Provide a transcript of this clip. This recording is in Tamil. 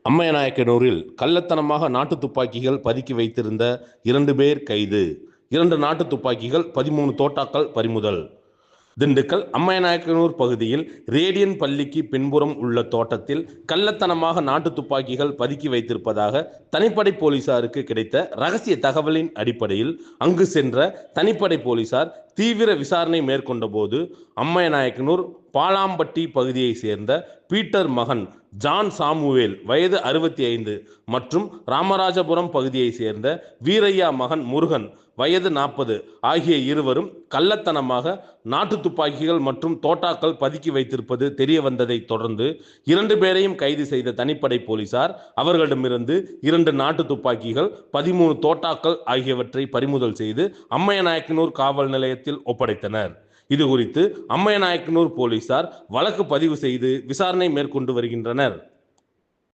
அம்மையநாயக்கனூரில் கள்ளத்தனமாக நாட்டு துப்பாக்கிகள் பதுக்கி வைத்திருந்த 2 பேர் கைது. 2 நாட்டு துப்பாக்கிகள், 13 தோட்டாக்கள் பறிமுதல். திண்டுக்கல் அம்மையநாயக்கனூர் பகுதியில் ரேடியன் பள்ளிக்கு பின்புறம் உள்ள தோட்டத்தில் கள்ளத்தனமாக நாட்டு துப்பாக்கிகள் பதுக்கி வைத்திருப்பதாக தனிப்படை போலீசாருக்கு கிடைத்த ரகசிய தகவலின் அடிப்படையில் அங்கு சென்ற தனிப்படை போலீசார் தீவிர விசாரணை மேற்கொண்ட போது அம்மையநாயக்கனூர் பாலாம்பட்டி பகுதியை சேர்ந்த பீட்டர் மகன் ஜான் சாமுவேல் வயது 65 மற்றும் ராமராஜபுரம் பகுதியை சேர்ந்த வீரையா மகன் முருகன் வயது 40 ஆகிய இருவரும் கள்ளத்தனமாக நாட்டு துப்பாக்கிகள் மற்றும் தோட்டாக்கள் பதுக்கி வைத்திருப்பது தெரிய வந்ததை தொடர்ந்து 2 பேரையும் கைது செய்த தனிப்படை போலீசார் அவர்களிடமிருந்து 2 நாட்டு துப்பாக்கிகள், 13 தோட்டாக்கள் ஆகியவற்றை பறிமுதல் செய்து அம்மையநாயக்கனூர் காவல் நிலையத்தில் ஒப்படைத்தனர். இது குறித்து அம்மையநாயக்கனூர் போலீசார் வழக்கு பதிவு செய்து விசாரணை மேற்கொண்டு வருகின்றனர்.